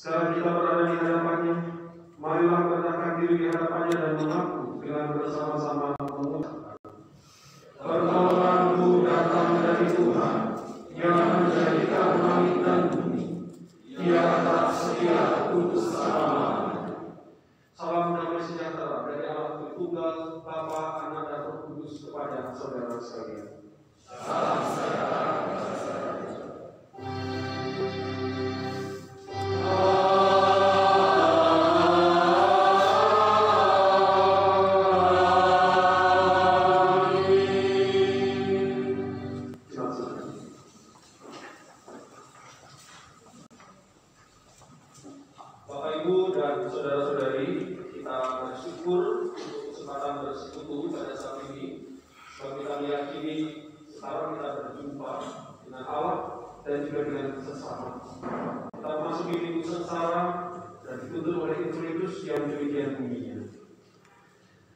Sekarang kita berada di hadapannya, marilah merendahkan diri di hadapannya dan mengaku dengan bersama-sama mengucapkan, pertolonganku datang dari Tuhan yang menjadikan langit dan bumi. Dia tetap setia untuk selama-lamanya. Salam damai sejahtera dari Allah Tritunggal, Bapa, Anak, dan Roh Kudus kepada saudara sekalian. Salam sejahtera.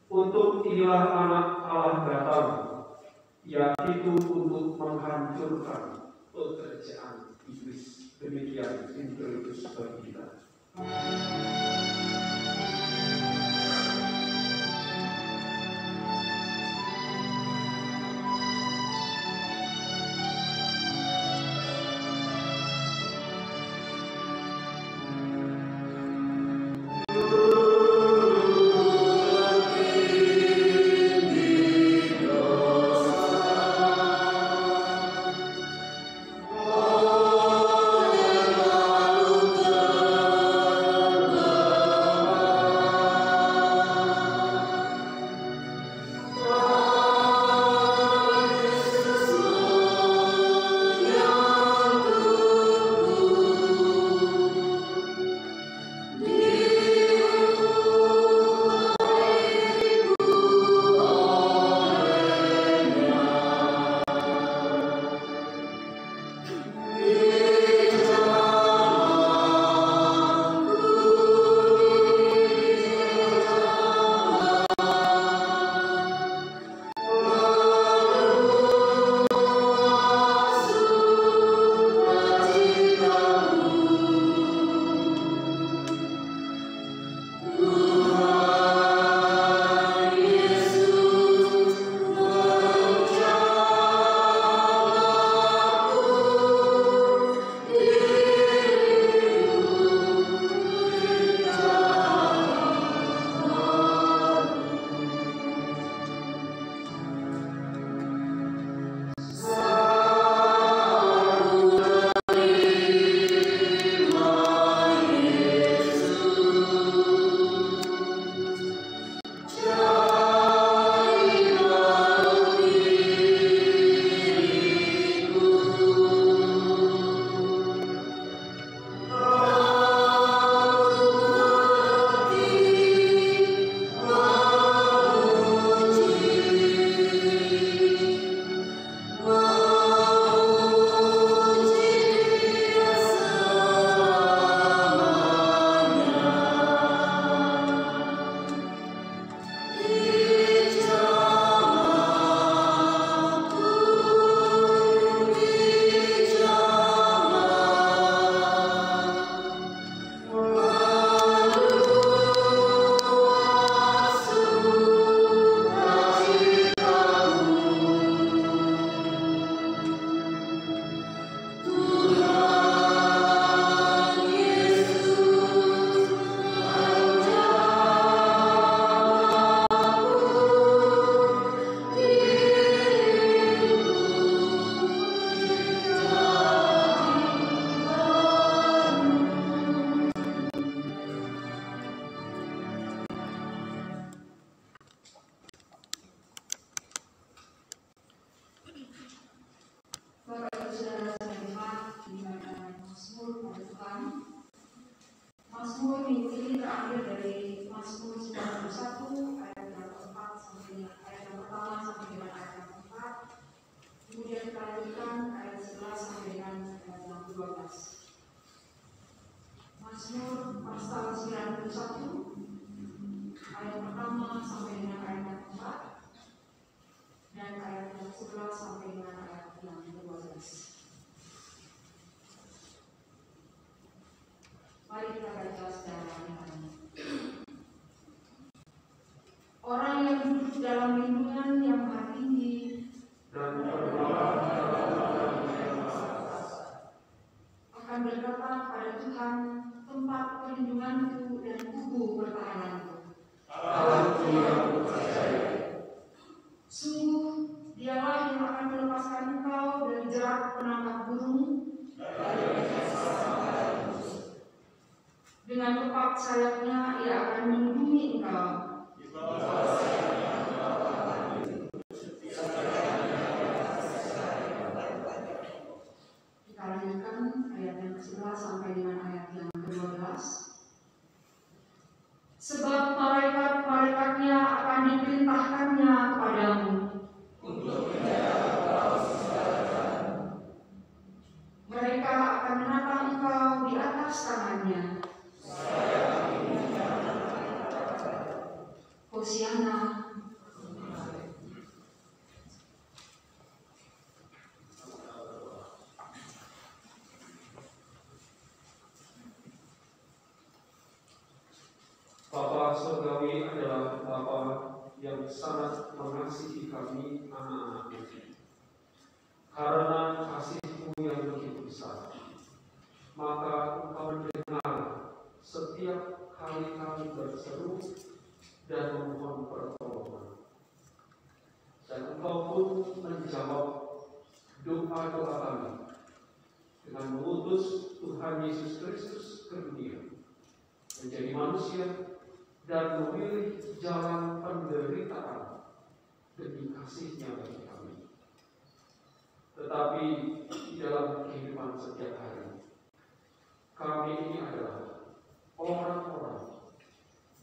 Untuk inilah anak Allah datang, yaitu untuk menghancurkan pekerjaan iblis. Demikian Injil bagi kita. Mazmur minggu ini terambil dari Mazmur 91 ayat yang keempat sampai dengan ayat yang pertama sampai dengan ayat yang keempat, kemudian kita lanjutkan ayat 11 sampai dengan ayat yang 12. Mazmur pasal 91 ayat pertama sampai dengan ayat yang keempat dan ayat yang 11 sampai dengan ayat yang 12. Mari kita dalam lindungan yang maha tinggi, dan berdoa akan berkata pada Tuhan, tempat perlindunganku dan kubu pertahananku. Allahku yang percaya. Sungguh, Dialah yang akan melepaskan engkau dari jerat penangkap burung, dengan kepak sayapnya Ia akan melindungi engkau. Kita lanjutkan ayat yang ke-11 sampai dengan ayat yang ke-12. Sebab malaikat-malaikatnya akan diperintahkannya kepadamu untuk mereka akan menatang engkau di atas tangannya. Hosiana. Bapa surgawi adalah Bapa yang sangat mengasihi kami anak-anak-Mu. Karena kasih-Mu yang begitu besar, maka Engkau mendengar setiap kali kami berseru dan memohon pertolongan. Dan Engkau pun menjawab doa-doa kami dengan mengutus Tuhan Yesus Kristus ke dunia, menjadi manusia dan memilih jalan penderitaan demi kasih-Nya bagi kami. Tetapi di dalam kehidupan setiap hari, kami ini adalah orang-orang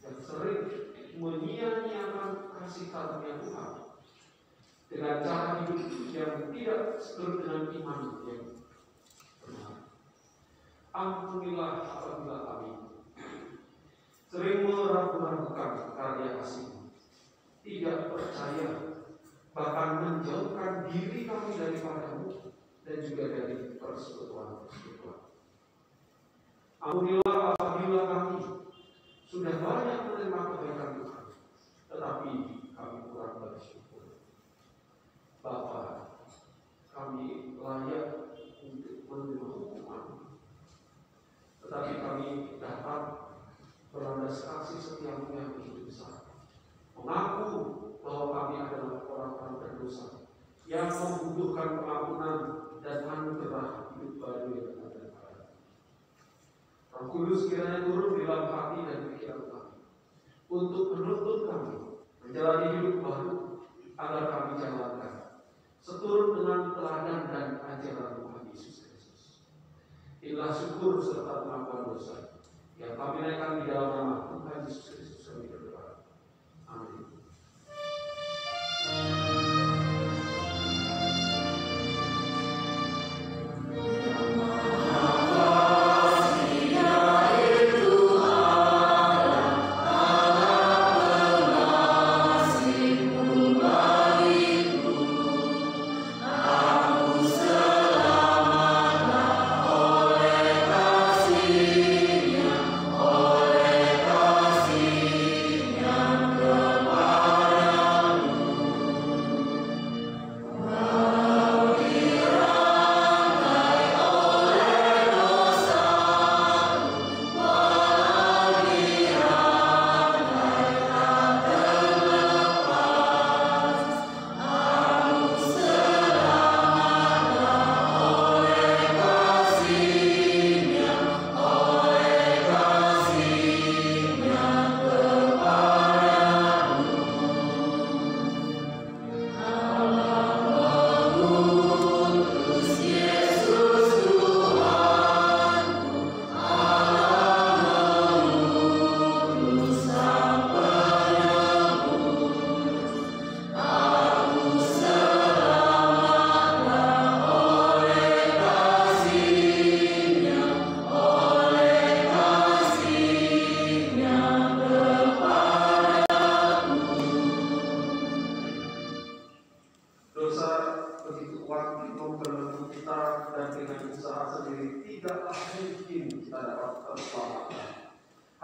yang sering menyia-nyiakan kasih karunia Tuhan dengan cara hidup yang tidak seturut dengan iman yang benar. Ampunilah apabila kami sering meragukan karya kasih-Mu, tidak percaya, bahkan menjauhkan diri kami daripada-Mu dan juga dari persekutuan-persekutuan. Ampunilah apabila kami sudah banyak menerima kebaikan Tuhan, tetapi kami kurang bersyukur. Bapa, kami layak untuk menerima hukuman, tetapi kami dapat berlandas kasih setia-Mu yang begitu besar, mengaku bahwa kami adalah orang-orang berdosa yang membutuhkan pengampunan dan anugerah hidup baru yang ada pada. Roh Kudus kiranya turun di dalam hati dan pikiran kami untuk menuntun kami menjalani hidup baru agar kami jalankan seturut dengan teladan dan ajaran Tuhan Yesus Kristus. Inilah syukur serta pengakuan dosa yang kami naikkan di dalam nama Tuhan Yesus Kristus kami berdoa. Amin.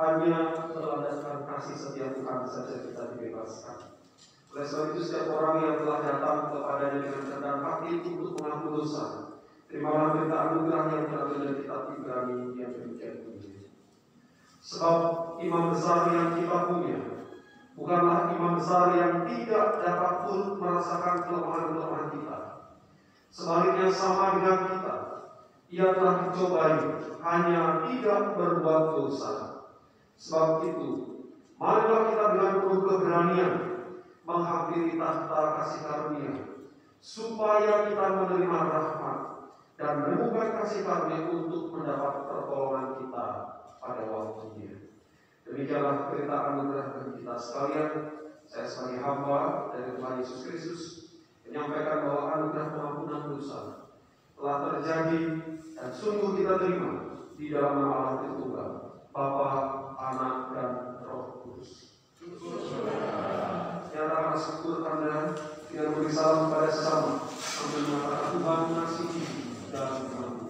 Hanya berlandaskan kasih setia Tuhan saja kita dibebaskan. Oleh sebab itu setiap orang yang telah datang kepadanya dengan kerendahan hati untuk mengampuni dosa, terimalah berita anugerah yang terambil dari kitab Ibrani yang demikian bunyinya. Sebab imam besar yang kita punya bukanlah imam besar yang tidak dapat pun merasakan kelemahan-kelemahan kita. Sebaliknya sama dengan kita, ia telah dicobai, hanya tidak berbuat dosa. Sebab itu, marilah kita dengan penuh keberanian menghampiri tahta kasih karunia, supaya kita menerima rahmat dan menemukan kasih karunia untuk mendapat pertolongan kita pada waktunya. Demikianlah berita anugerah bagi kita sekalian. Saya sebagai hamba dari Tuhan Yesus Kristus menyampaikan bahwa anugerah pengampunan dosa telah terjadi dan sungguh kita terima di dalam nama Allah Tritunggal, Bapa, Anak, dan Roh Kudus. Nyatakan syukur Anda dengan beri salam kepada sesama sambil mengatakan Tuhan mengasihi dan mengampuni.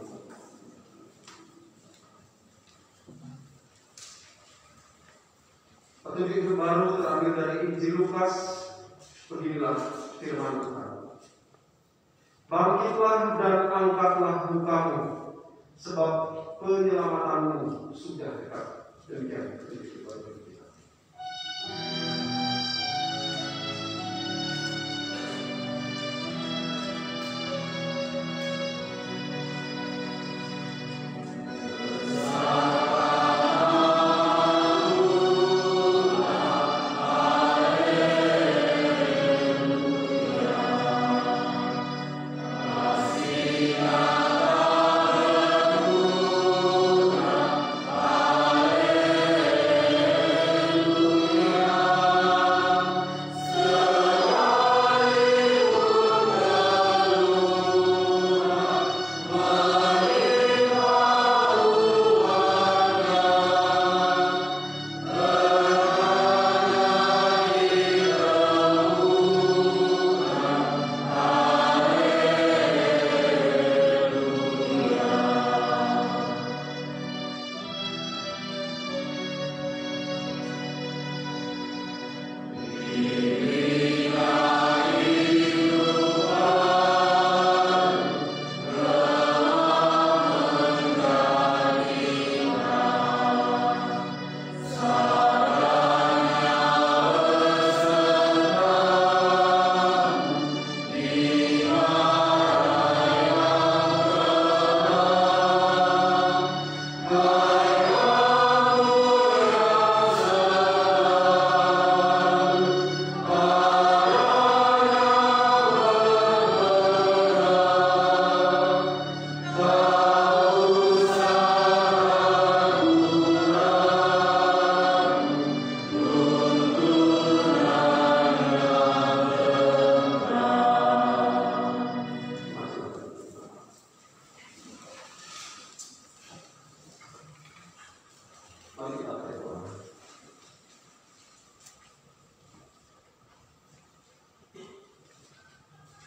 Petunjuk baru terambil dari Injil Lukas. Beginilah firman Tuhan. Bangkitlah dan angkatlah mukamu, sebab penyelamatanmu sudah dekat. Demikian petunjuk baru kita.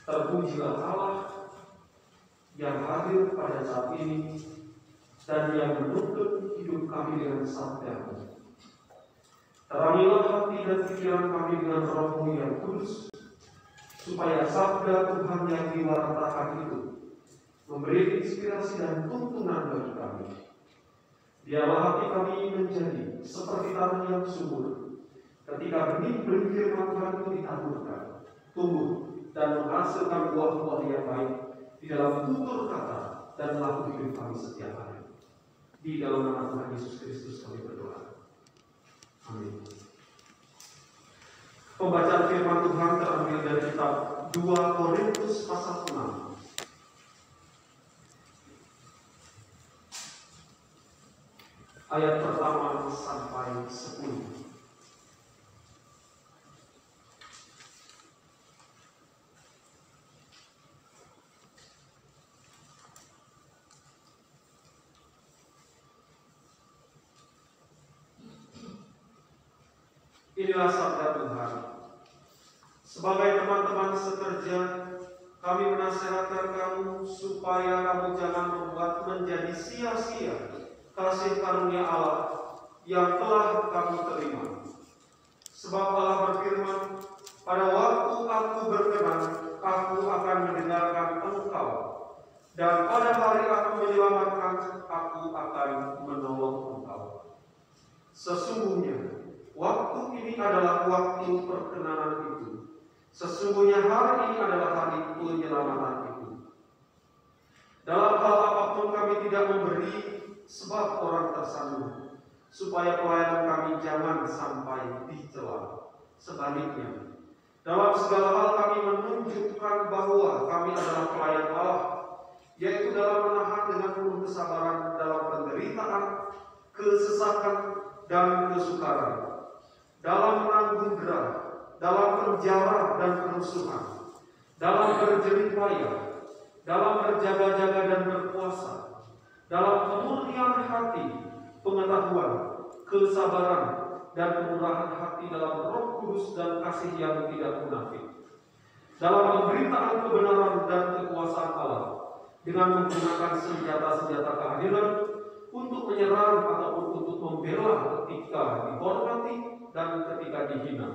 Terpujilah Allah yang hadir pada saat ini dan yang menuntut hidup kami dengan sabda-Mu. Terangilah hati dan pikiran kami dengan Roh-Mu yang kudus, supaya sabda Tuhan yang diwartakan itu memberi inspirasi dan tuntunan bagi kami. Biarlah hati kami menjadi seperti tanah yang subur, ketika benih-benih firman Tuhan itu ditaburkan, tumbuh dan menghasilkan buah-buah yang baik di dalam tutur kata dan laku hidup kami setiap hari. Di dalam nama Tuhan Yesus Kristus kami berdoa. Amin. Pembacaan firman Tuhan terambil dari kitab 2 Korintus pasal 6. Ayat pertama sampai 10. Inilah sabda Tuhan. Sebagai teman-teman sekerja, kami menasihatkan kamu supaya kamu jangan membuat menjadi sia-sia kasih karunia Allah yang telah kamu terima. Sebab Allah berfirman, Pada waktu aku berkenan, aku akan mendengarkan engkau. Dan pada hari aku menyelamatkan, aku akan menolong engkau. Sesungguhnya, waktu ini adalah waktu perkenanan itu. Sesungguhnya hari ini adalah hari penyelamatan itu. Dalam hal apapun kami tidak memberi sebab orang tersandung, supaya pelayanan kami jangan sampai dicela. Sebaliknya, dalam segala hal kami menunjukkan bahwa kami adalah pelayan Allah, yaitu dalam menahan dengan penuh kesabaran dalam penderitaan, kesesakan, dan kesukaran, dalam menanggung derah, dalam penjara dan kerusuhan, dalam berjerih payah, dalam berjaga-jaga dan berpuasa, dalam kemurnian hati, pengetahuan, kesabaran, dan kemurahan hati dalam Roh Kudus dan kasih yang tidak munafik, dalam pemberitaan kebenaran dan kekuasaan Allah, dengan menggunakan senjata-senjata keadilan untuk menyerang ataupun untuk membela ketika dihormati dan ketika dihina,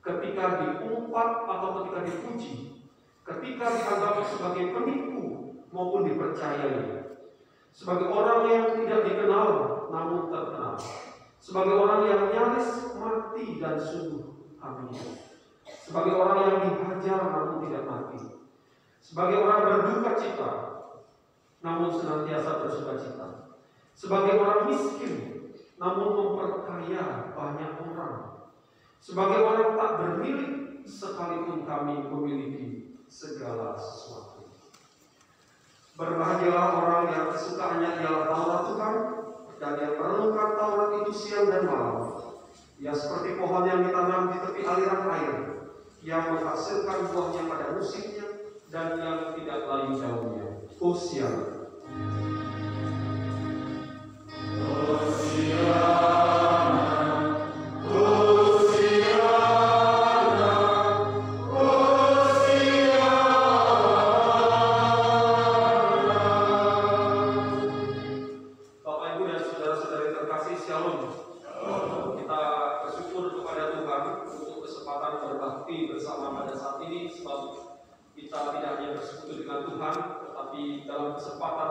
ketika diumpat atau ketika dipuji, ketika dianggap sebagai penipu maupun dipercayai, sebagai orang yang tidak dikenal namun terkenal, sebagai orang yang nyaris mati dan sungguh amin, sebagai orang yang dihajar namun tidak mati, sebagai orang berduka cita namun senantiasa bersuka cita, sebagai orang miskin namun memperkaya banyak orang, sebagai orang tak bermilik sekalipun kami memiliki segala sesuatu. Berbahagialah orang yang kesukaannya ialah Taurat Tuhan, dan yang merenungkan Taurat itu siang dan malam. Ia seperti pohon yang ditanam di tepi aliran air, yang menghasilkan buahnya pada musimnya dan yang tidak layu daunnya. Hosiana.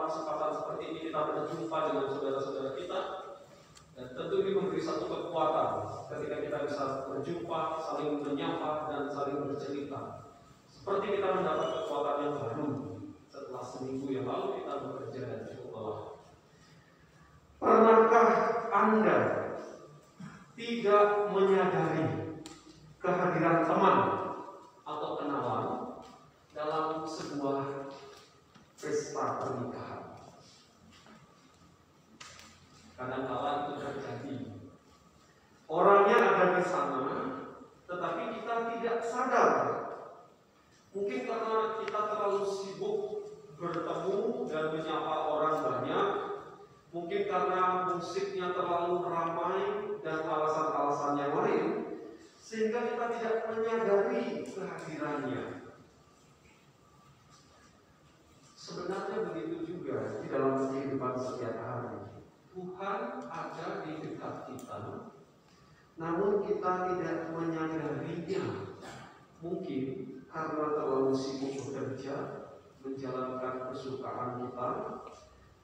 Kesempatan seperti ini kita berjumpa dengan saudara-saudara kita, dan tentu ini memberi satu kekuatan ketika kita bisa berjumpa, saling menyapa dan saling bercerita, seperti kita mendapat kekuatan yang baru setelah seminggu yang lalu kita bekerja dan cukup lelah. Pernahkah Anda tidak menyadari kehadiran teman atau kenalan dalam sebuah pesta pernikahan? Kadang-kala itu terjadi. Orangnya ada di sana, tetapi kita tidak sadar. Mungkin karena kita terlalu sibuk bertemu dan menyapa orang banyak, mungkin karena musiknya terlalu ramai dan alasan-alasan yang lain, sehingga kita tidak menyadari kehadirannya. Sebenarnya begitu juga di dalam kehidupan setiap hari. Tuhan ada di dekat kita, namun kita tidak menyadarinya. Mungkin karena terlalu sibuk bekerja, menjalankan kesukaan kita,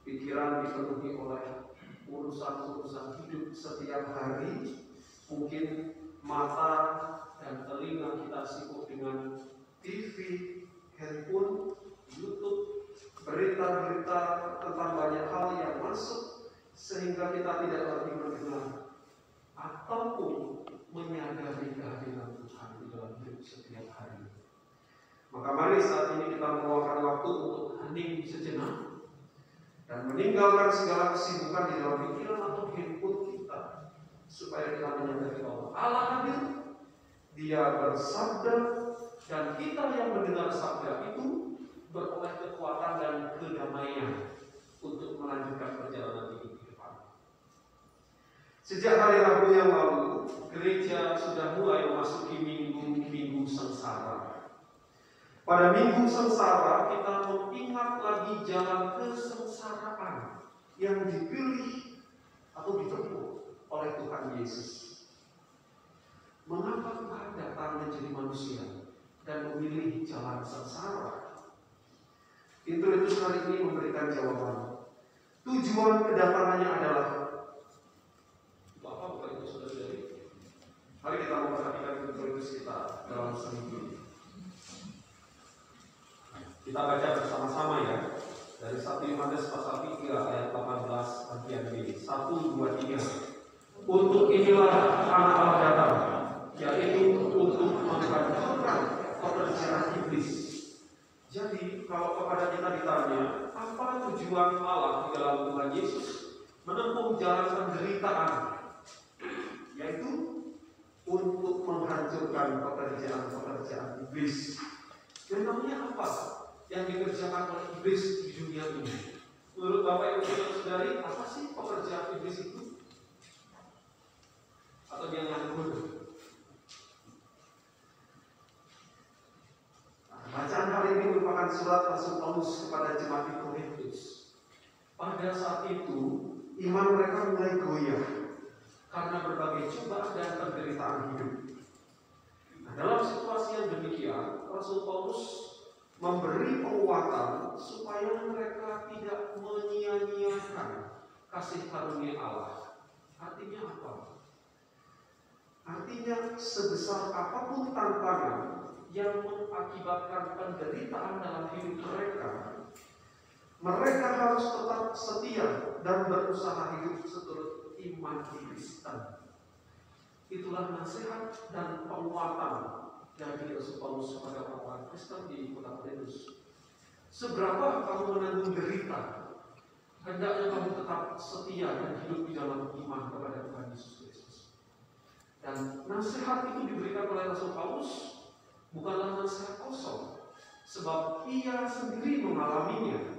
pikiran dipenuhi oleh urusan-urusan hidup setiap hari. Mungkin mata dan telinga kita sibuk dengan TV, handphone, YouTube, berita-berita tentang banyak hal yang masuk, sehingga kita tidak lagi mendengar ataupun menyadari kehadiran Tuhan di dalam hidup setiap hari. Maka mari saat ini kita meluangkan waktu untuk hening sejenak dan meninggalkan segala kesibukan di dalam pikiran atau handphone kita, supaya kita menyadari bahwa Allah hadir, Dia bersabda, dan kita yang mendengar sabda itu beroleh kekuatan dan kedamaian untuk melanjutkan perjalanan hidup ke depan. Sejak hari Rabu yang lalu, gereja sudah mulai memasuki minggu sengsara. Pada minggu sengsara, kita mengingat lagi jalan kesengsaraan yang dipilih atau ditempuh oleh Tuhan Yesus. Mengapa Tuhan datang menjadi manusia dan memilih jalan sengsara? Introitus hari ini memberikan jawaban. Tujuan kedatangannya adalah Bapak Bapak Ibu Saudara-saudari. Mari kita memperhatikan introitus kita dalam seminggu. Kita baca bersama-sama ya. Dari 1 Yohanes pasal 3 ayat 18 bagian B. 1, 2, 3. Untuk inilah anak Allah datang, yaitu untuk menghancurkan pekerjaan iblis. Jadi kalau kepada kita ditanya, apa tujuan Allah di dalam Tuhan Yesus menempuh jalan penderitaan? Yaitu untuk menghancurkan pekerjaan-pekerjaan iblis. Memangnya apa yang dikerjakan oleh iblis di dunia ini? Menurut Bapak Ibu Saudara-saudari, apa sih pekerjaan iblis itu? Atau dia nganggur? Bacaan hari ini merupakan surat Rasul Paulus kepada jemaat di Korintus. Pada saat itu, iman mereka mulai goyah karena berbagai cobaan dan penderitaan hidup. Nah, dalam situasi yang demikian, Rasul Paulus memberi penguatan supaya mereka tidak menyia-nyiakan kasih karunia Allah. Artinya apa? Artinya sebesar apapun tantangan yang mengakibatkan penderitaan dalam hidup mereka, mereka harus tetap setia dan berusaha hidup seturut iman Kristen. Itulah nasihat dan penguatan dari Rasul Paulus kepada orang-orang Kristen di kota Korintus. Seberapa kamu menanggung derita, hendaknya kamu tetap setia dan hidup di dalam iman kepada Tuhan Yesus Kristus. Dan nasihat itu diberikan oleh Rasul Paulus bukanlah nasihat kosong, sebab ia sendiri mengalaminya.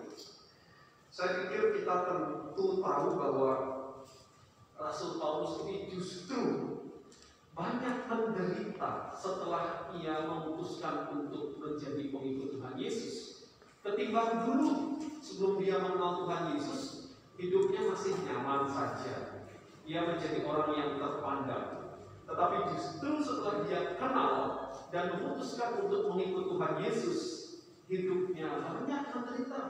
Saya pikir kita tentu tahu bahwa Rasul Paulus ini justru banyak menderita setelah ia memutuskan untuk menjadi pengikut Tuhan Yesus. Ketimbang dulu sebelum dia mengenal Tuhan Yesus, hidupnya masih nyaman saja. Dia menjadi orang yang terpandang. Tetapi justru setelah dia kenal dan memutuskan untuk mengikut Tuhan Yesus, hidupnya banyak menderita,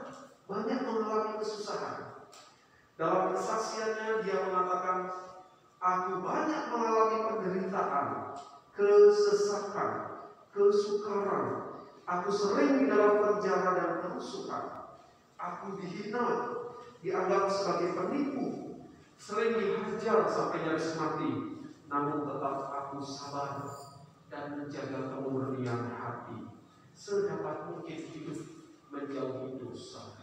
banyak mengalami kesusahan. Dalam kesaksiannya dia mengatakan, aku banyak mengalami penderitaan, kesesakan, kesukaran. Aku sering di dalam penjara dan kerusuhan. Aku dihina, dianggap sebagai penipu, sering dihajar sampai nyaris mati. Namun tetap aku sabar dan menjaga kemurnian hati, sedapat mungkin hidup menjauhi dosa.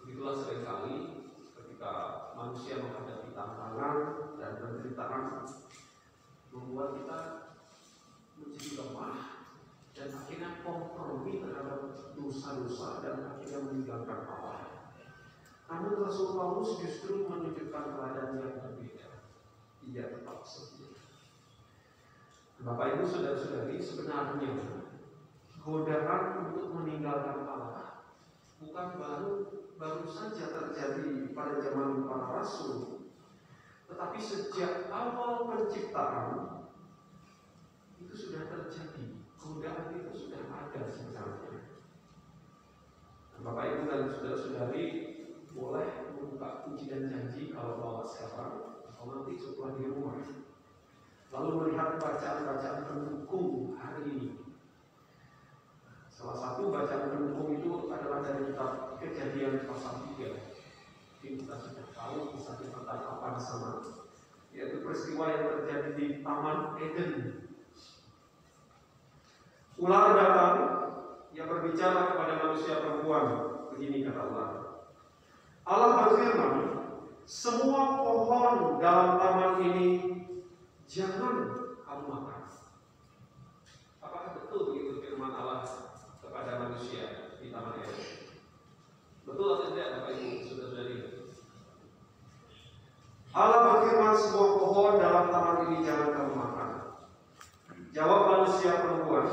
Begitulah seringkali ketika manusia menghadapi tantangan dan penderitaan, membuat kita menjadi lemah dan akhirnya kompromi terhadap dosa-dosa dan akhirnya meninggalkan Allah. Namun Rasul Paulus justru menunjukkan teladan yang berbeda. Ia tetap setia. Bapak Ibu Saudara-saudari, sebenarnya godaan untuk meninggalkan Allah bukan baru saja terjadi pada zaman para rasul, tetapi sejak awal penciptaan itu sudah terjadi. Godaan itu sudah ada sebenarnya. Bapak Ibu dan Saudara-saudari boleh membuka kunci dan janji kalau bawa sekarang atau nanti setelah di rumah, lalu melihat bacaan-bacaan pendukung hari ini. Salah satu bacaan pendukung itu adalah dari kitab Kejadian pasal 3. Mungkin kita sudah tahu kisah pertangkapan sama, yaitu peristiwa yang terjadi di Taman Eden. Ular datang yang berbicara kepada manusia perempuan. Begini kata ular. Allah berfirman, semua pohon dalam taman ini jangan kamu makan. Apakah betul begitu firman Allah kepada manusia di Taman Eden? Betul atau tidak, Bapak Ibu Saudara-saudari? Allah berfirman, semua pohon dalam taman ini jangan kamu makan. Jawab manusia perempuan,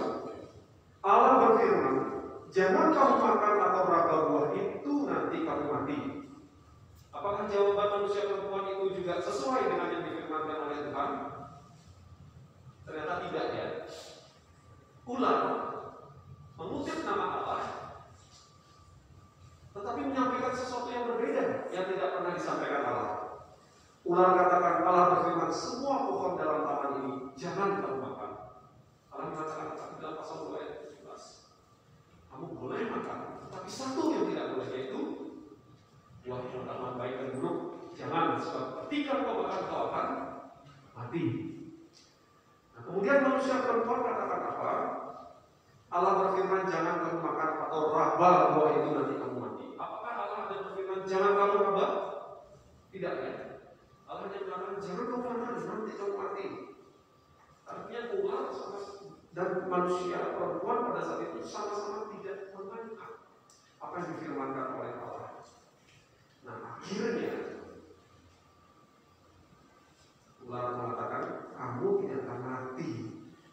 Allah berfirman, jangan kamu makan atau raba buah itu, nanti kamu mati. Apakah jawaban manusia perempuan itu juga sesuai dengan yang difirmankan oleh Tuhan? ular mengutip nama Allah, tetapi menyampaikan sesuatu yang berbeda yang tidak pernah disampaikan Allah. Ular katakan, Allah berfirman, semua pohon dalam taman ini jangan kamu makan. Allah mengatakan dalam pasal 2 ayat 17, kamu boleh makan, tetapi satu yang tidak boleh, yaitu buah taman baik dan buruk. Jangan, sebab ketika kau makan kau akan mati. Nah, kemudian manusia perempuan katakan apa? Allah berfirman, jangan kamu makan atau raba buah itu, nanti kamu mati. Apakah Allah ada berfirman, jangan kamu raba? Tidak ya. Allah hanya mengatakan, jangan kamu makan, nanti kamu mati. Artinya ular dan manusia perempuan pada saat itu sama-sama tidak menangkap apa yang difirmankan oleh Allah. Nah, akhirnya ular mengatakan, kamu tidak akan mati.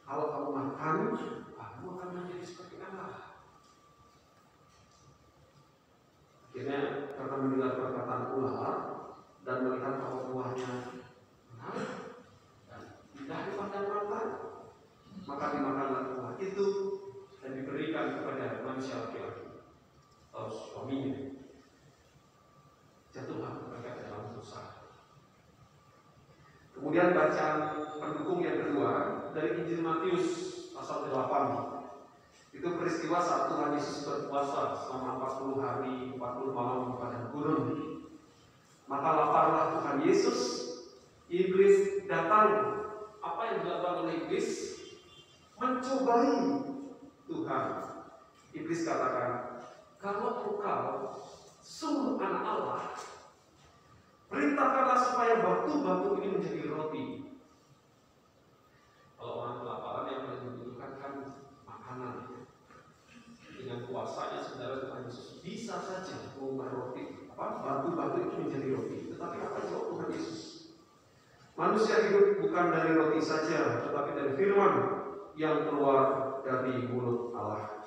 Kalau kamu makan, kamu akan menjadi seperti Allah. Akhirnya karena mendengar perkataan ular dan melihat bahwa buahnya menarik dan indah dipandang mata, maka dimakanlah buah itu dan diberikan kepada manusia laki-laki atau suaminya. Jatuhlah mereka dalam dosa. Kemudian bacaan pendukung yang kedua dari Injil Matius pasal 8. Itu peristiwa saat Tuhan Yesus berpuasa selama 40 hari 40 malam di padang gurun. Maka laparlah Tuhan Yesus. Iblis datang. Apa yang dilakukan oleh iblis? Mencobai Tuhan. Iblis katakan, kalau engkau sungguh anak Allah, perintahkanlah supaya batu-batu ini menjadi roti. Kalau orang kelaparan yang paling membutuhkan kan makanan. Dengan kuasanya saudara Tuhan Yesus bisa saja mengubah roti, batu-batu itu menjadi roti. Tetapi apa jawab Tuhan Yesus? Manusia hidup bukan dari roti saja, tetapi dari firman yang keluar dari mulut Allah.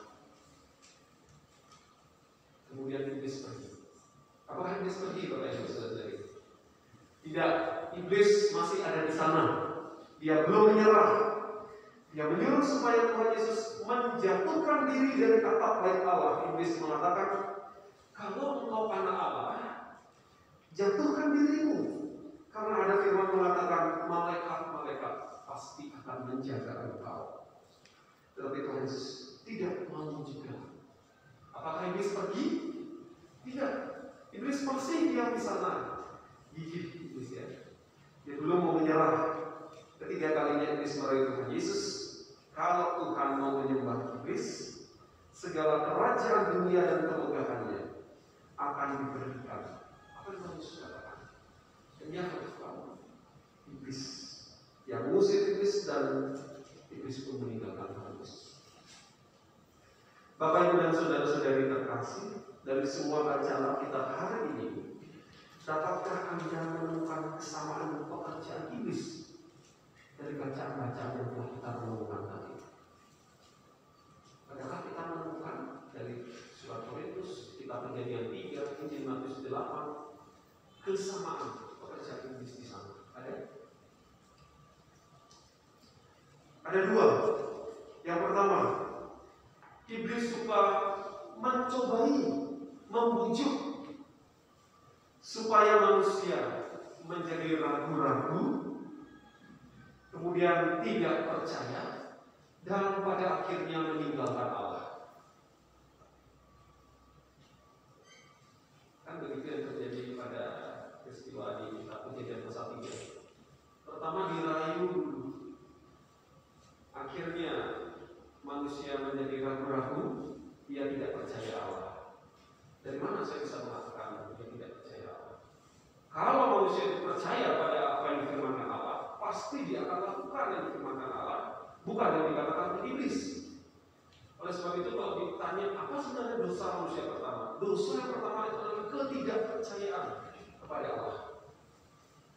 Kemudian iblis pergi. Apakah iblis pergi, Bapak Ibu Saudara? Tidak, iblis masih ada di sana. Dia belum menyerah. Dia menyuruh supaya Tuhan Yesus menjatuhkan diri dari atap bait Allah. Iblis mengatakan, kalau engkau anak Allah, jatuhkan dirimu. Karena ada firman mengatakan, malaikat-malaikat pasti akan menjaga engkau. Tetapi Tuhan Yesus tidak mau juga. Apakah iblis pergi? Tidak. Iblis masih diam di sana. Gigit iblis ya. Dia belum mau menyerah. Ketiga kalinya iblis merayu Tuhan Yesus. Kalau Tuhan mau menyembah iblis, segala kerajaan dunia dan kemegahannya akan diberikan. Apa yang Tuhan Yesus katakan? Dia harus tahu. Iblis yang mengusir iblis dan iblis pun meninggalkan Tuhan Yesus. Bapak Ibu dan saudara-saudari terkasih, dari semua bacaan Alkitab hari ini, dapatkah Anda menemukan kesamaan pekerjaan iblis dari bacaan-bacaan yang telah kita menemukan tadi? Adakah kita menemukan dari surat Korintus, kitab Kejadian 3, Injil Matius 8, kesamaan pekerjaan iblis di sana? Ada dua. Yang pertama, iblis suka mencobai, membujuk supaya manusia menjadi ragu-ragu, kemudian tidak percaya, dan pada akhirnya meninggalkan Allah. Kan begitu yang terjadi pada peristiwa di Kejadian pasal 3. Pertama dirayu dulu, akhirnya manusia menjadi ragu-ragu, dia tidak percaya Allah. Dari mana saya bisa mengatakan dia tidak percaya Allah? Kalau manusia itu percaya pada apa yang difirmankan Allah, pasti dia akan lakukan yang difirmankan Allah, bukan yang dikatakan oleh iblis. Oleh sebab itu kalau ditanya apa sebenarnya dosa manusia pertama? Dosa yang pertama itu adalah ketidakpercayaan kepada Allah.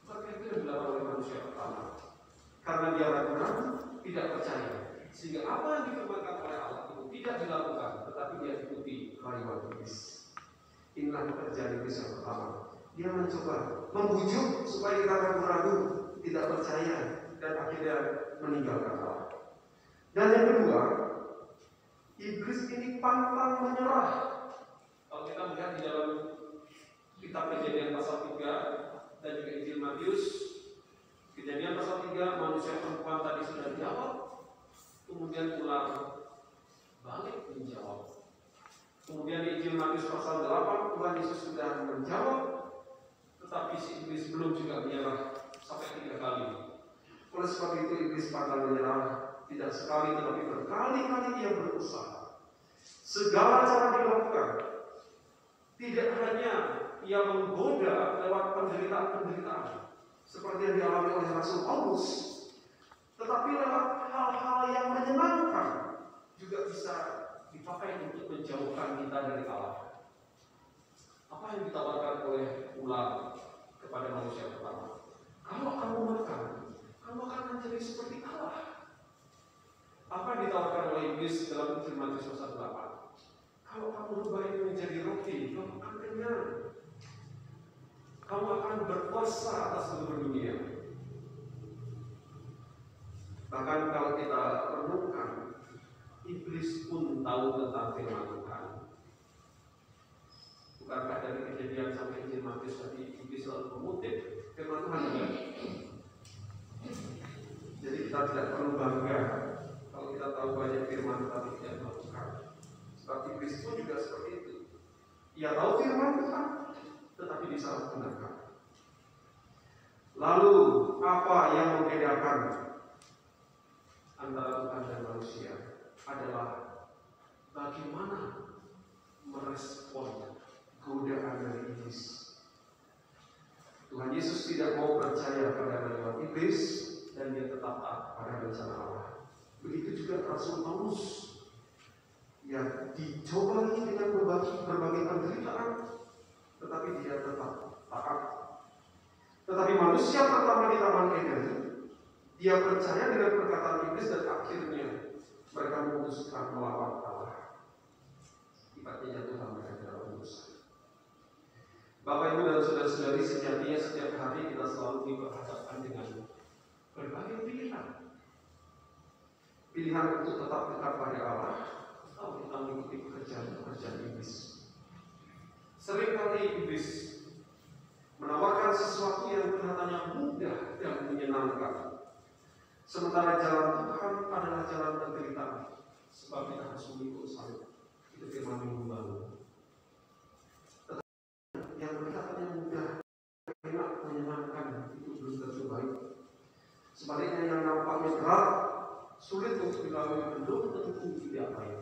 Bukan itu yang dilakukan oleh manusia pertama. Karena dia ragu-ragu, tidak percaya, sehingga apa yang difirmankan oleh Allah itu tidak dilakukan, tetapi dia ikuti rayuan iblis. Inilah pekerjaan iblis yang pertama. Dia mencoba membujuk supaya kita ragu-ragu, tidak percaya, dan akhirnya meninggalkan Allah. Dan yang kedua, Iblis ini pantang menyerah. Kalau kita melihat di dalam kitab Kejadian pasal 3 dan juga Injil Matius, Kejadian pasal 3 manusia perempuan tadi sudah jawab, kemudian ular balik menjawab. Kemudian di Injil Matius pasal 8 Tuhan Yesus sudah menjawab, tetapi si iblis belum juga menyerah sampai 3 kali. Oleh sebab itu iblis pantang menyerah, tidak sekali tetapi berkali-kali dia berusaha. Segala cara dilakukan. Tidak hanya ia menggoda lewat penderitaan-penderitaan seperti yang dialami oleh Rasul Paulus, tetapi lewat hal-hal yang menyenangkan juga bisa dipakai untuk menjauhkan kita dari Allah. Apa yang ditawarkan oleh ular kepada manusia pertama? Kalau kamu makan, kamu akan menjadi seperti Allah. Apa yang ditawarkan oleh iblis dalam Injil Matius pasal 8? Kalau kamu rubah itu menjadi roti, kamu akan kenyang. Kamu akan berkuasa atas seluruh dunia. Bahkan kalau kita renungkan, iblis pun tahu tentang firman Tuhan. Bukankah dari Kejadian sampai Injil Matius tadi iblis selalu mengutip firman Tuhan juga? Jadi kita tidak perlu bangga kalau kita tahu banyak firman tetapi tidak melakukan. Sebab iblis pun juga seperti itu. Ia tahu firman Tuhan, tetapi disalahgunakan. Lalu apa yang membedakan antara Tuhan dan manusia adalah bagaimana merespon godaan dari iblis. Tuhan Yesus tidak mau percaya pada lewat iblis dan dia tetap taat pada rencana Allah. Begitu juga Rasul Paulus yang dicobai dengan berbagai penderitaan, tetapi dia tetap taat. Tetapi manusia pertama di Taman Eden, dia percaya dengan perkataan iblis dan akhirnya mereka memutuskan melawan Allah. Akibatnya jatuhlah mereka dalam dosa. Bapak, Ibu, dan saudara-saudari, sejatinya setiap hari kita selalu diperhadapkan dengan berbagai pilihan. Pilihan untuk tetap dekat pada Allah atau kita mengikuti pekerjaan iblis. Seringkali iblis menawarkan sesuatu yang kelihatannya mudah dan menyenangkan, sementara jalan Tuhan adalah jalan penderitaan. Sebab kita harus mengikut salib. Itu firman minggu lalu. Tetapi yang kelihatannya mudah, enak, menyenangkan, itu belum tentu baik. Sebaliknya yang nampaknya berat, sulit untuk dilalui, belum tentu tidak baik.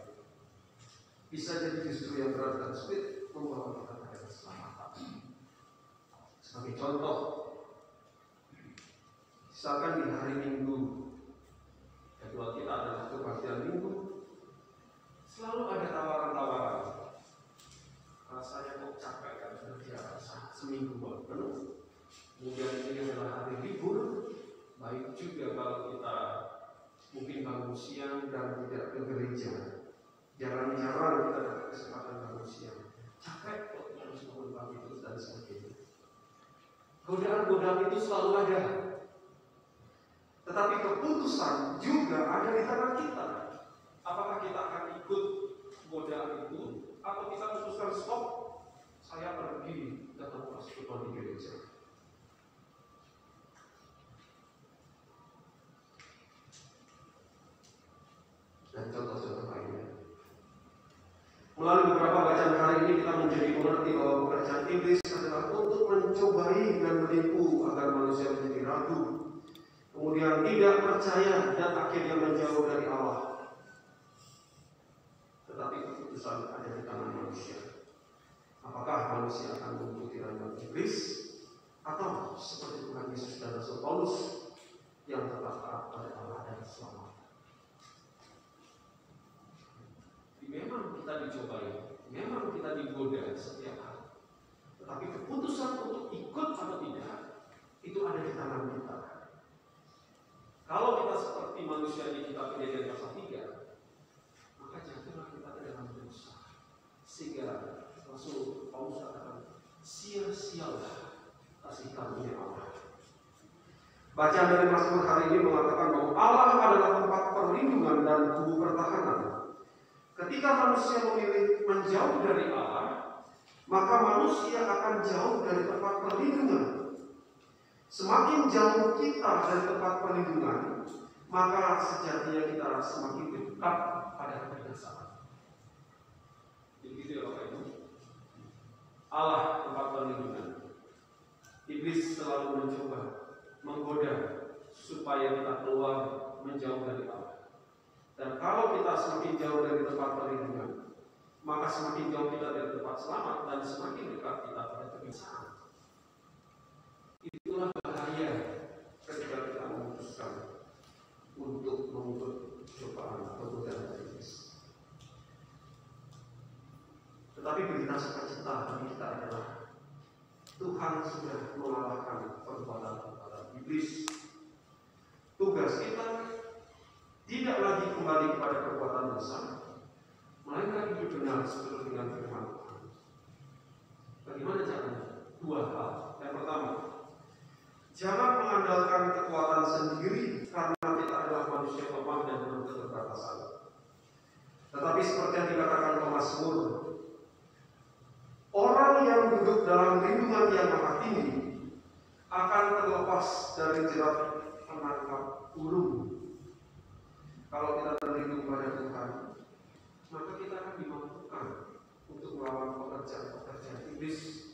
Bisa jadi justru yang berat dan sulit membawa kita pada keselamatan. Sebagai contoh, misalkan di hari Minggu, jadwal kita adalah kebaktian Minggu, selalu ada tawaran-tawaran. Rasanya kok capek kan kerja seminggu penuh. Kemudian ini adalah hari libur, baik juga kalau kita mungkin bangun siang dan tidak ke gereja. Jarang-jarang kita dapat kesempatan bangun siang. Capek kok harus bangun pagi terus dan sebagainya. Godaan-godaan itu selalu ada. Tetapi keputusan juga ada di tangan kita. Apakah kita akan ikut godaan itu, atau kita putuskan stop, saya pergi datang persekutuan di gereja. Dan contoh-contoh lainnya. Melalui beberapa bacaan hari ini kita menjadi mengerti bahwa pekerjaan iblis adalah untuk mencobai dan menipu agar manusia menjadi ragu, kemudian tidak percaya dan akhirnya menjauh dari Allah. Tetapi keputusan ada di tangan manusia. Apakah manusia akan mengikuti rancangan iblis, atau seperti Tuhan Yesus dan Rasul Paulus yang tetap taat pada Allah dan selamat? Memang kita dicobai, memang kita digoda setiap hari. Tetapi keputusan untuk ikut atau tidak, itu ada di tangan kita. Kalau kita seperti manusia di kitab Kejadian pasal 3, maka jatuhlah kita ke dalam dosa. Sehingga Rasul Paulus katakan, sia-sialah kasih karunia Allah. Bacaan dari Mazmur hari ini mengatakan bahwa Allah adalah tempat perlindungan dan kubu pertahanan. Ketika manusia memilih menjauh dari Allah, maka manusia akan jauh dari tempat perlindungan. Semakin jauh kita dari tempat perlindungan, maka sejatinya kita semakin dekat pada kebinasaan. Begitu ya Bapak Ibu. Allah tempat perlindungan. Iblis selalu mencoba menggoda supaya kita keluar menjauh dari Allah. Dan kalau kita semakin jauh dari tempat perlindungan, maka semakin jauh kita dari tempat selamat dan semakin dekat kita pada kebinasaan. Itulah bahaya ketika kita memutuskan untuk mengikut cobaan atau godaan iblis. Tetapi berita sukacita bagi kita adalah Tuhan sudah mengalahkan perbuatan iblis. Tugas kita tidak lagi kembali kepada perbuatan dosa, melainkan hidup benar sesuai dengan firman Tuhan. Bagaimana caranya? Dua hal. Yang pertama, jangan mengandalkan kekuatan sendiri karena kita adalah manusia lemah dan penuh keterbatasan. Tetapi seperti yang dikatakan pemazmur, orang yang duduk dalam lindungan yang maha tinggi akan terlepas dari jerat penangkap burung. Kalau kita terlindung pada Tuhan, maka kita akan dimampukan untuk melawan pekerjaan iblis.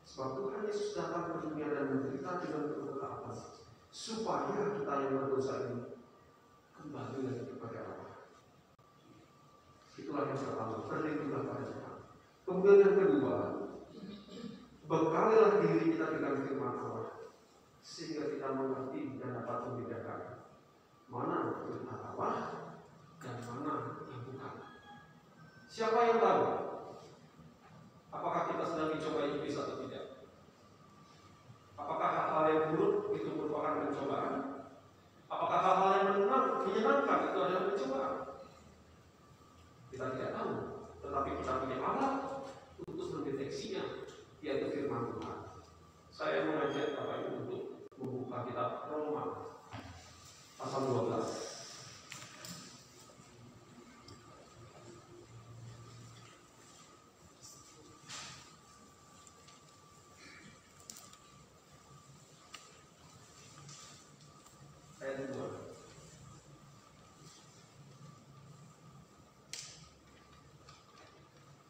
Sebab Tuhan Yesus datang ke dunia dan menderita dengan kebenaran supaya kita yang berdosa ini kembali lagi kepada Allah. Itulah yang pertama, berlindunglah pada Tuhan. Kemudian yang kedua, bekalilah diri kita dengan firman Allah sehingga kita mengerti dan dapat membedakan mana firman Allah dan mana yang bukan. Siapa yang tahu apakah kita sedang dicoba iblis atau tidak? Apakah hal-hal yang buruk itu merupakan pencobaan? Apakah hal-hal yang menyenangkan itu adalah pencobaan? Kita tidak tahu, tetapi kita punya alat untuk mendeteksinya, yaitu firman Tuhan. Saya mengajak Bapak Ibu untuk membuka kitab Roma pasal 12.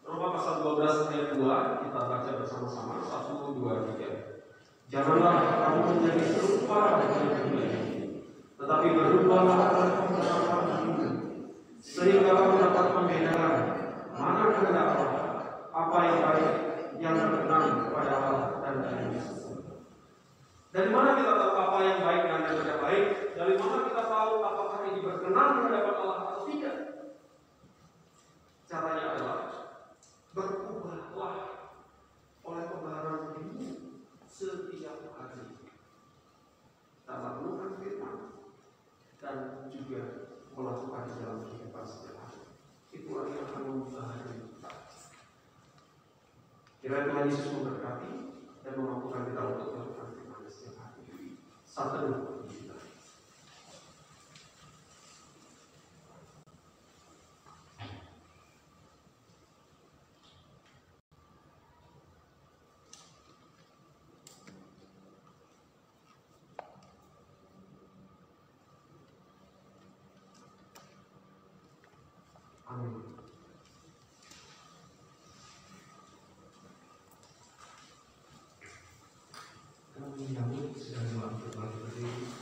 Roma pasal 12 ayat 2, kita baca bersama-sama. 1, 2, 3. Janganlah kamu menjadi serupa dengan dunia ini, tetapi berubahlah oleh pengharapan hatimu, sehingga kamu dapat membedakan mana kehendak Allah, apa yang baik, yang berkenan kepada Allah dan yang sempurna. Dari mana kita tahu apa yang baik dan yang tidak baik? Dari mana kita tahu apakah ini berkenan di hadapan Allah atau tidak? Caranya adalah berubahlah oleh pembaharuan dirimu setiap hari dalam merenungkan firman dan juga melakukan di dalam kehidupan sehari-hari. Itulah yang akan membaharui kita. Kiranya Tuhan Yesus memberkati dan memampukan kita untuk melakukan firman setiap hari. Satu. Amin. Kami menyambut segala makhluk berdiri.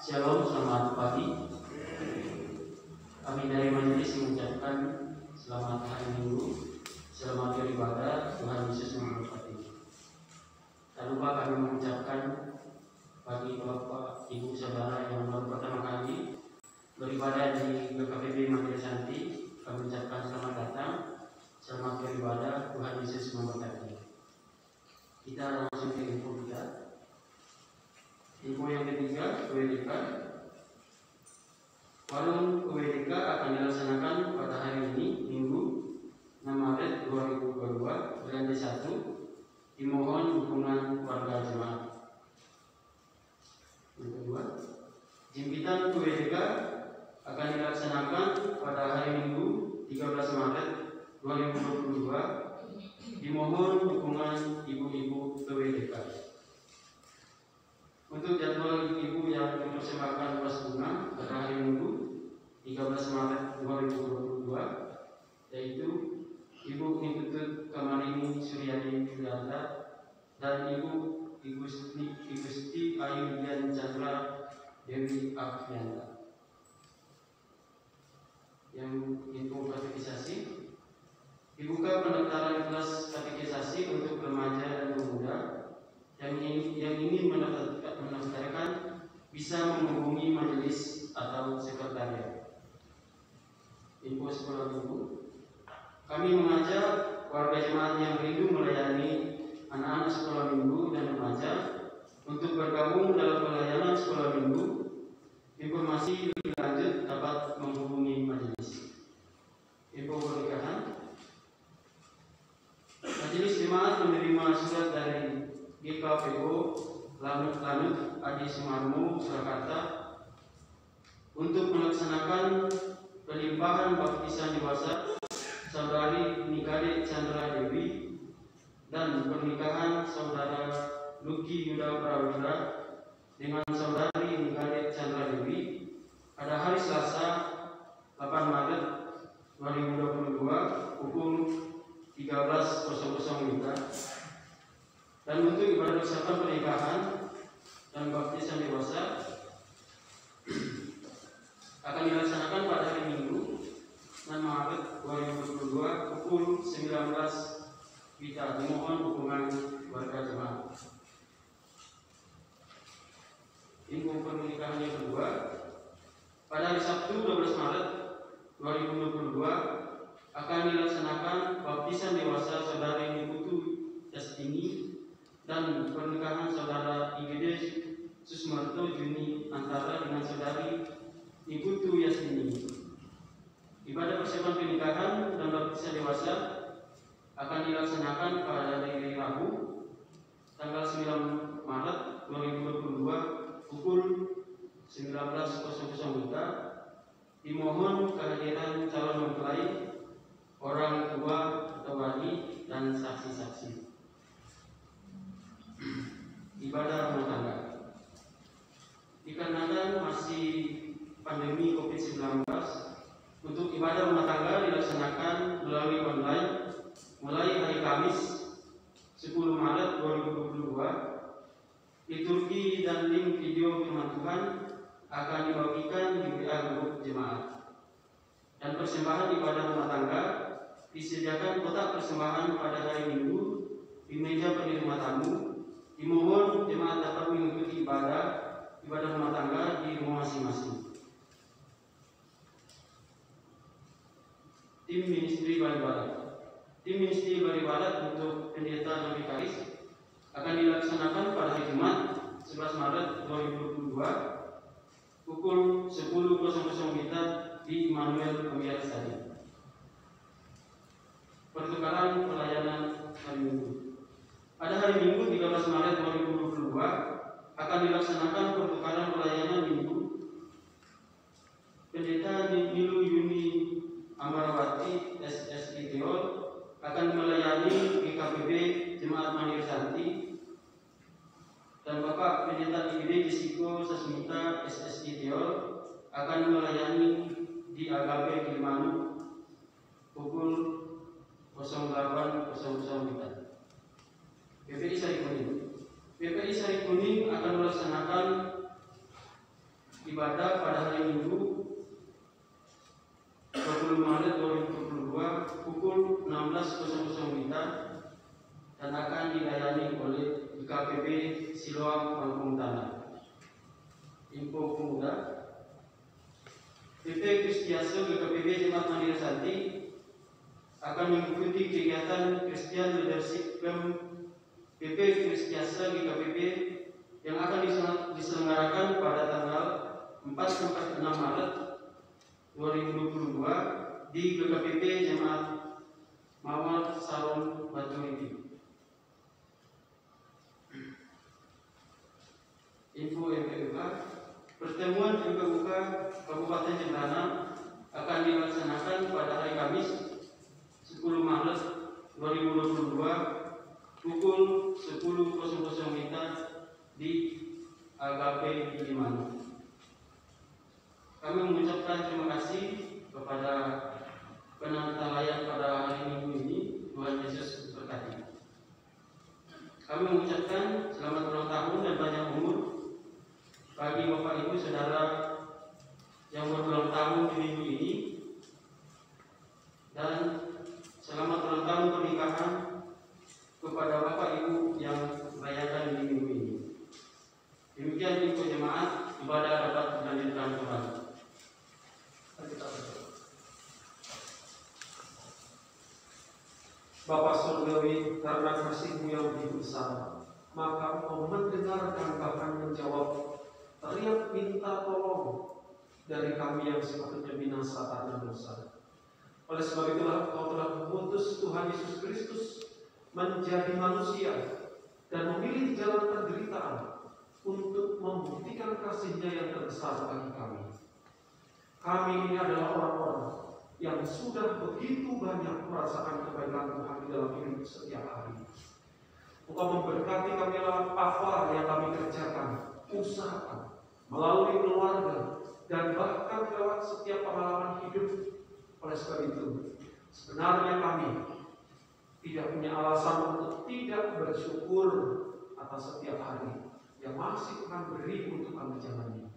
Shalom, selamat pagi. Kami dari majelis mengucapkan selamat hari Minggu, selamat beribadah, Tuhan Yesus memberkati. Tak lupa kami mengucapkan bagi Bapak, Ibu, Saudara yang baru pertama kali beribadah di GKPB Majelis Santi, kami ucapkan selamat datang, selamat beribadah, Tuhan Yesus memberkati. Kita langsung ke info kita. Info yang ketiga, WDK. Warung WDK akan dilaksanakan pada hari ini, Minggu 6 Maret 2022, lantai 1. Dimohon dukungan warga jemaat. Yang kedua, jimpitan WDK akan dilaksanakan pada hari Minggu 13 Maret 2022. Dimohon dukungan ibu-ibu WDK. Untuk jadwal ibu yang mempersembahkan ulas bunga pada hari Minggu 13 Maret 2022, yaitu Ibu Niputut Kamarini Suryani Yudhanta dan Ibu Gusti Ayu Dian Chandra Dewi Afianta. Yang info katekisasi, dibuka pendaftaran kelas katekisasi untuk remaja dan pemuda yang ingin mendaftarkan bisa menghubungi majelis atau sekretariat. Info sekolah minggu, kami mengajak warga jemaat yang rindu melayani anak-anak sekolah minggu dan remaja untuk bergabung dalam pelayanan sekolah minggu. Informasi lebih lanjut dapat menghubungi majelis. Info pernikahan, majelis jemaat menerima surat dari GKPO Lanut Adi Sumarmo Surakarta untuk melaksanakan pelimpahan baptisan dewasa Saudari Nikade Chandra Dewi dan pernikahan Saudara Luki Yuda Prawira dengan Saudari Nikade Chandra Dewi pada hari Selasa 8 Maret 2022 pukul 13.00 WIB. Dan untuk ibadah persiapan pernikahan dan baptisan dewasa akan dilaksanakan pada hari Minggu 6 Maret 2022 pukul 19 WIB. Dimohon dukungan warga jemaat. Info pernikahan yang kedua, pada hari Sabtu 12 Maret 2022 akan dilaksanakan baptisan dewasa Saudari Niputu Yastini dan pernikahan Saudara IGD Susmarto Juni Antara dengan Saudari Niputu Yastini. Ibadah persiapan pernikahan dan baptisan dewasa akan dilaksanakan pada hari Rabu tanggal 9 Maret 2022 pukul 19.00 WIB. Dimohon kehadiran calon mempelai, orang tua atau wali, dan saksi-saksi. Ibadah rumah tangga. Dikarenakan masih pandemi COVID-19, untuk ibadah rumah tangga dilaksanakan melalui online mulai hari Kamis 10 Maret 2022. Liturgi dan link video firman Tuhan akan dibagikan di WA grup jemaat. Dan persembahan ibadah rumah tangga disediakan kotak persembahan pada hari Minggu di meja penerima tamu. Dimohon jemaat dapat mengikuti ibadah rumah tangga di rumah masing-masing. Tim Ministry Bali Barat. Tim Ministry Bali Barat untuk pendeta dan vikaris akan dilaksanakan pada hari Jumat 11 Maret 2022 pukul 10.00 WIB di Immanuel Pembiar Stadium. Pertukaran pelayanan hari Minggu. Pada hari Minggu 13 Maret 2022 akan dilaksanakan pertukaran pelayanan Minggu. Pendeta Nilu Yuni Amarawati SSI Teol akan melayani GKPB Jemaat Mandiri Santi, dan Bapak Pendeta IGD Jessico Sasmita SSI Teol akan melayani di Agape Gilimanuk pukul 08.00 WIB. PPI Sari Kuning. PPI Sari Kuning akan melaksanakan ibadah pada hari Minggu 20 Maret 2022 pukul 16.00 WIB dan akan dilayani oleh GKPB Siloam Kampung Tanah. Info pemuda, PP Kristiase GKPB Jemaat Mandiri Santi akan mengikuti kegiatan Christian Leadership Camp PP Kristiase GKPB yang akan diselenggarakan pada tanggal 4-6 Maret 2022 di GKPB Jemaat Mawar Saron Baturiti. Info MPUK, pertemuan MPUK Kabupaten Jembrana akan dilaksanakan pada hari Kamis 10 Maret 2022 pukul 10.00 WIB di AKP Gimana. Kami mengucapkan terima kasih kepada penonton layar pada hari Minggu ini. Tuhan Yesus berkati. Kami mengucapkan selamat ulang tahun dan panjang umur bagi Bapak Ibu Saudara yang berulang tahun di minggu ini, dan selamat ulang tahun pernikahan kepada Bapak Ibu yang merayakan di minggu ini. Demikian info jemaat, ibadah dapat dilanjutkan kembali. Bapa Surgawi, karena kasih-Mu yang begitu besar, maka Engkau mendengarkan bahkan menjawab teriak minta tolong dari kami yang sepatutnya binasa karena dosa. Oleh sebab itulah Engkau telah mengutus Tuhan Yesus Kristus menjadi manusia dan memilih jalan penderitaan untuk membuktikan kasih-Nya yang terbesar bagi kami. Kami ini adalah orang-orang yang sudah begitu banyak merasakan kebaikan Tuhan di dalam hidup setiap hari. Engkau memberkati kami lewat apa yang kami kerjakan, usahakan, melalui keluarga, dan bahkan lewat setiap pengalaman hidup. Oleh sebab itu, sebenarnya kami tidak punya alasan untuk tidak bersyukur atas setiap hari yang masih Tuhan beri untuk kami jalani.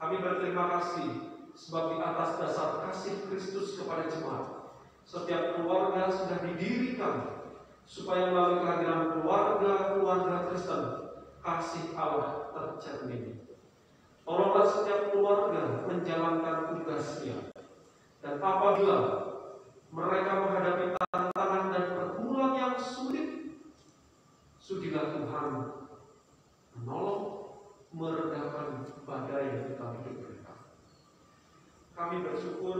Kami berterima kasih sebab di atas dasar kasih Kristus kepada jemaat, setiap keluarga sudah didirikan supaya melalui kehadiran keluarga Kristen, kasih Allah tercermin. Tolonglah setiap keluarga menjalankan tugasnya, dan apabila mereka menghadapi tantangan dan pergumulan yang sulit, sudilah Tuhan menolong, meredakan badai di dalam hidup mereka. Kami bersyukur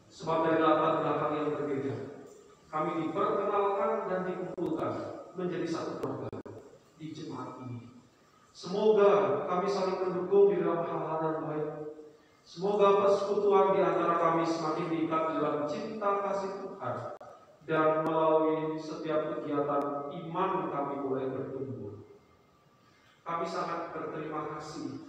sebab dari latar belakang yang berbeda, kami diperkenalkan dan dikumpulkan menjadi satu keluarga di jemaat ini. Semoga kami saling mendukung di dalam hal-hal yang baik. Semoga persekutuan di antara kami semakin diikat dalam cinta kasih Tuhan, dan melalui setiap kegiatan iman kami boleh bertumbuh. Kami sangat berterima kasih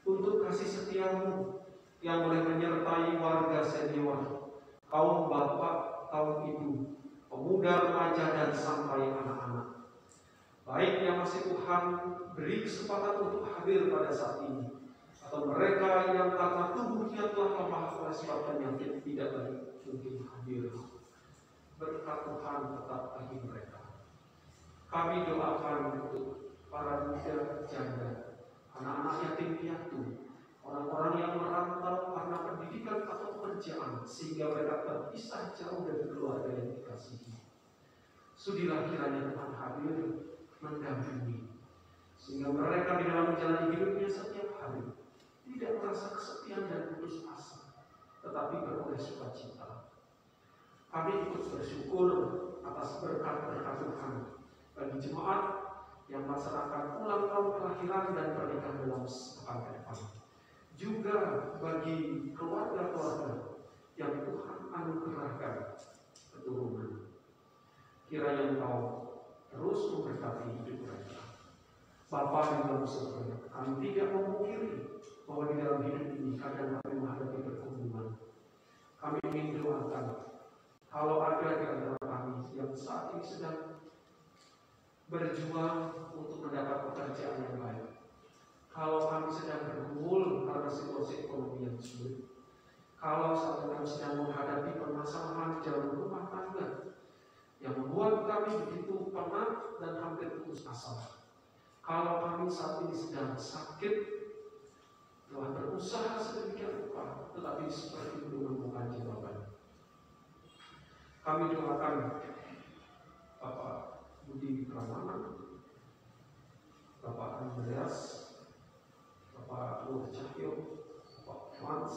untuk kasih setia-Mu yang boleh menyertai warga senior, kaum bapak, kaum ibu, pemuda, remaja, dan sampai anak-anak. Baik yang masih Tuhan beri kesempatan untuk hadir pada saat ini, atau mereka yang karena tubuhnya telah lemah oleh sebab penyakit tidak lagi mungkin hadir. Berkat Tuhan tetap bagi mereka. Kami doakan untuk para muda janda, anak-anak yatim piatu, orang-orang yang merantau karena pendidikan atau pekerjaan, sehingga mereka terpisah jauh dari keluarga yang dikasihi. Sudilah kiranya Tuhan hadir mendampingi, sehingga mereka di dalam menjalani hidupnya setiap hari tidak merasa kesepian dan putus asa, tetapi beroleh sukacita. Kami ikut bersyukur atas berkat-berkat Tuhan bagi jemaat yang melaksanakan ulang tahun kelahiran dan pernikahan dalam sepekan ke depan. Juga bagi keluarga-keluarga yang Tuhan anugerahkan keturunan. Kiranya Engkau terus memberkati hidup mereka. Bapa di dalam surga, kami tidak memungkiri bahwa di dalam hidup ini kadang kami menghadapi pergumulan. Kami ingin doakan, kalau ada di antara kami yang saat ini sedang berjuang untuk mendapat pekerjaan yang baik, kalau kami sedang sulit. Kalau saat kami sedang menghadapi permasalahan di dalam rumah tangga yang membuat kami begitu penat dan hampir putus asa. Kalau kami saat ini sedang sakit, telah berusaha sedemikian rupa, tetapi seperti belum menemukan jawaban. Kami doakan Bapak Budi Pramana, Bapak Andreas, Bapak Nur Cahyo, Bapak Frans.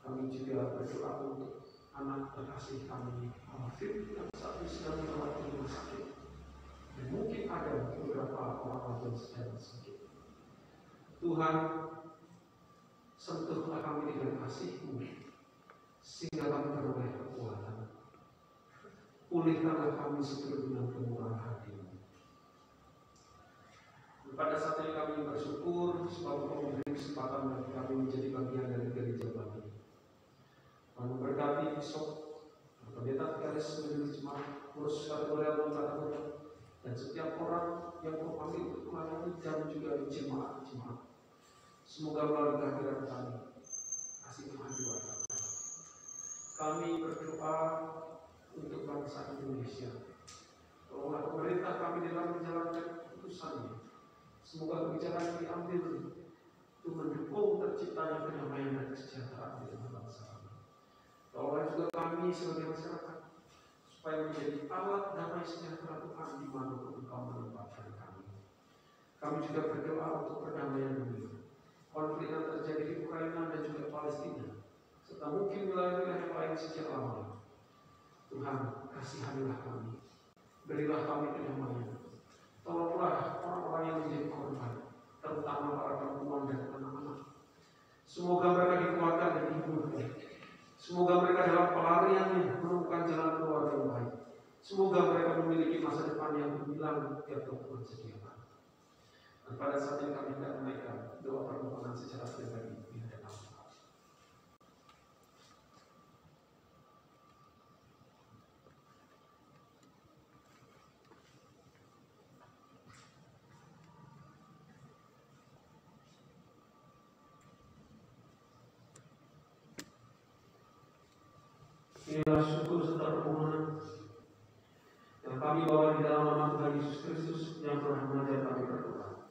Kami juga berdoa untuk anak terkasih kami, Alvin, yang saat ini sedang dirawat di rumah sakit. Dan mungkin ada beberapa orang yang sedang sakit. Tuhan, sentuhlah kami dengan kasih-Mu, sehingga kami beroleh kekuatan. Pulihkanlah kami sepenuh dengan kemurahan hati-Mu. Pada saat ini kami bersyukur sebab Engkau memberi kesempatan bagi kami menjadi bagian dari gereja Bani. Kami memberkati besok pendeta Garis Majelis Jemaat, urus kategori anggota, dan setiap orang yang Kau panggil untuk melayani dan juga di jemaat-jemaat. Semoga melalui kehadiran kami, kasih Tuhan diwakilkan. Kami berdoa untuk bangsa Indonesia. Tolonglah pemerintah kami dalam menjalankan keputusannya. Semoga kebijakan yang diambil itu mendukung terciptanya kedamaian dan kesejahteraan di tengah bangsa kami. Tolonglah juga kami sebagai masyarakat supaya menjadi alat damai sejahtera Tuhan di mana Engkau menempatkan kami. Kami juga berdoa untuk perdamaian dunia. Konflik yang terjadi di Ukraina dan juga Palestina, serta mungkin wilayah-wilayah lain sejak lama. Tuhan, kasihanilah kami. Berilah kami kedamaian. Tolonglah orang-orang yang menjadi korban, terutama para perempuan dan anak-anak. Semoga mereka dikuatkan dan dihiburkan. Semoga mereka dalam pelariannya menemukan jalan keluar yang baik. Semoga mereka memiliki masa depan yang gemilang yang Tuhan sediakan. Dan pada saat ini kami hendak menaikkan doa permohonan secara pribadi di hadapan Allah. Inilah syukur serta permohonan yang kami bawa di dalam nama Tuhan Yesus Kristus yang telah mengajar kami berdoa.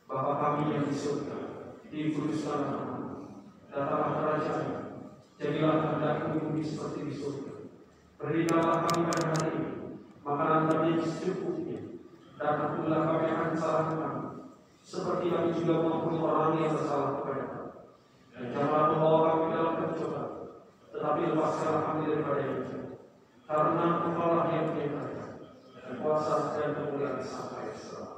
Bapa kami yang di surga, dikuduskanlah namamu, datanglah kerajaan-Mu, jadilah kehendak-Mu di bumi seperti di surga. Berikanlah kami pada hari ini makanan kami yang secukupnya, dan ampunilah kami akan kesalahan kami, seperti kami juga mengampuni orang yang bersalah kepada kami. Dan janganlah membawa kami dalam pencobaan, tetapi lepaskanlah kami daripada yang jahat. Karena Engkau-lah yang punya kerajaan dan kuasa dan kemuliaan sampai selamanya.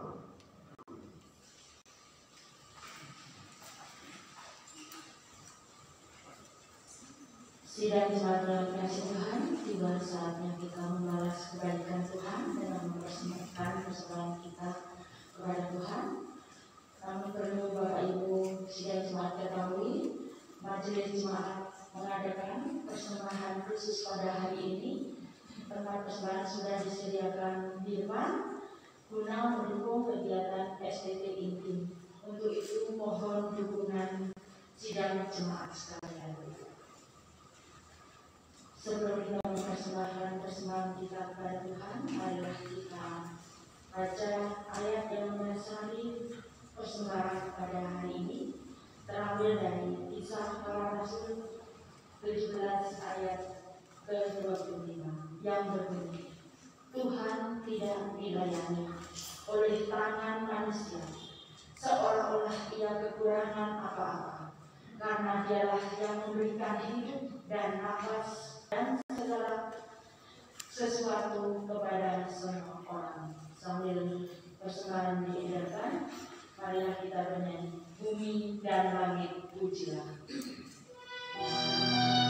Sidang jemaat dalam kasih Tuhan, tiba saatnya kita membalas kebaikan Tuhan dengan mempersembahkan persembahan kita kepada Tuhan. Kami perlu Bapak Ibu sidang jemaat ketahui, majelis jemaat mengadakan persembahan khusus pada hari ini. Tempat persembahan sudah disediakan di depan guna mendukung kegiatan STT inti. Untuk itu mohon dukungan sidang jemaat sekalian. Sebelum kita mempersembahkan persembahan kita kepada Tuhan, marilah kita baca ayat yang mendasari persembahan pada hari ini, terambil dari Kisah Para Rasul 17 ayat ke-25 yang berbunyi, Tuhan tidak dilayani oleh tangan manusia, seolah-olah ia kekurangan apa-apa, karena Dialah yang memberikan hidup dan nafas dan segala sesuatu kepada semua orang. Sambil persembahan diedarkan, marilah kita bernyanyi, bumi dan langit pujilah. Oh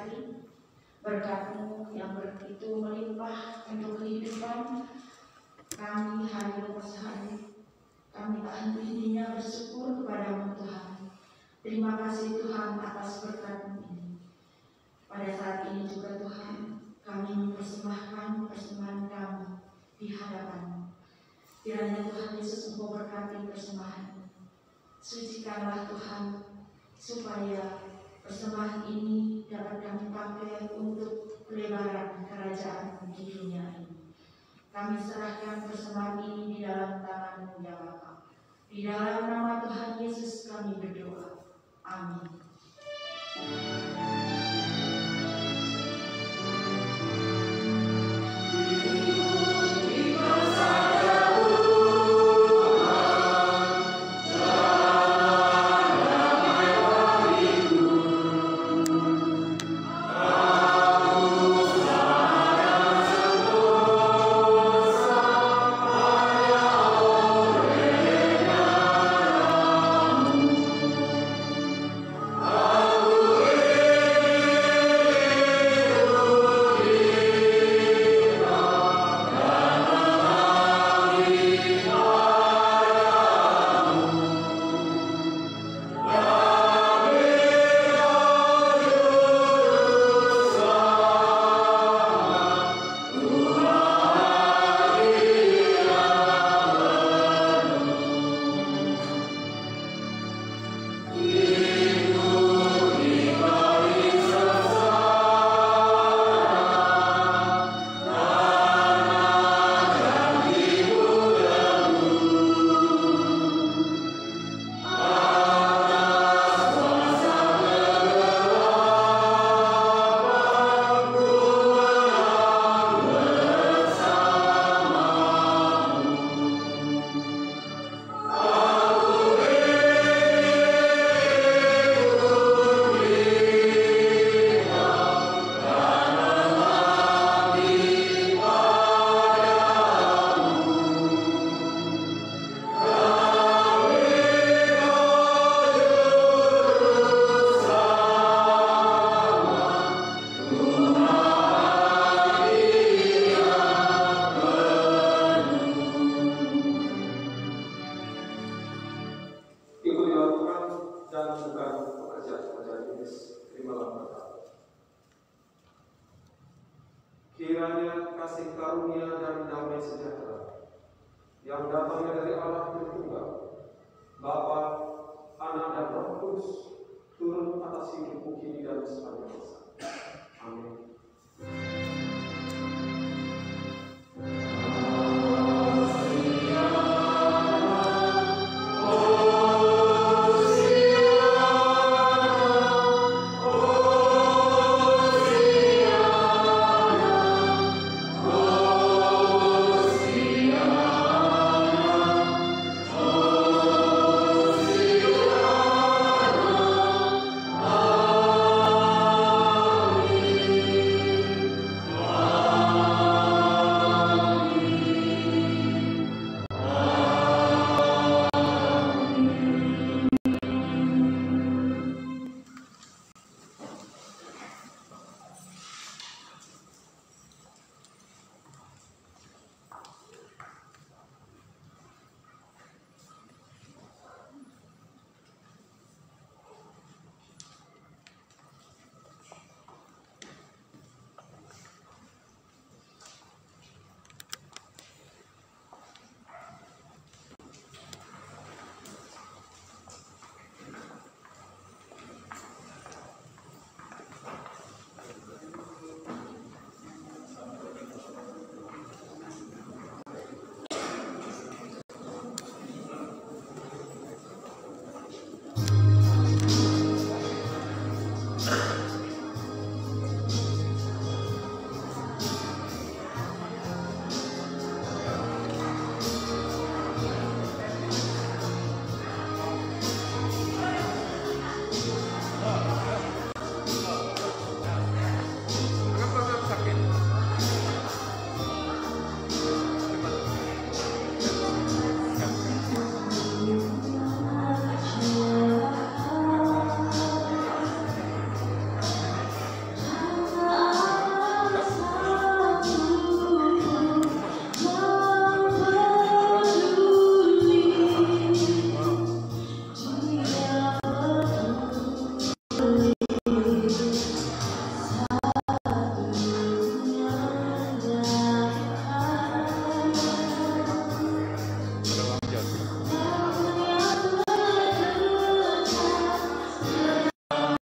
hari. Berkat-Mu yang begitu melimpah untuk kehidupan kami hari lepas hari. Kami tak henti-hentinya bersyukur kepada-Mu Tuhan. Terima kasih Tuhan atas berkat-Mu ini. Pada saat ini juga Tuhan, kami mempersembahkan persembahan kami di hadapan-Mu. Kiranya Tuhan Yesus Engkau berkati persembahan ini. Sucikanlah Tuhan, supaya persembahan ini dapat kami pakai untuk pelebaran kerajaan di dunia ini. Kami serahkan persembahan ini di dalam tangan-Mu ya Bapa. Di dalam nama Tuhan Yesus kami berdoa. Amin. Kiranya kasih karunia dan damai sejahtera yang datangnya dari Allah Tritunggal, Bapa, Anak dan Roh Kudus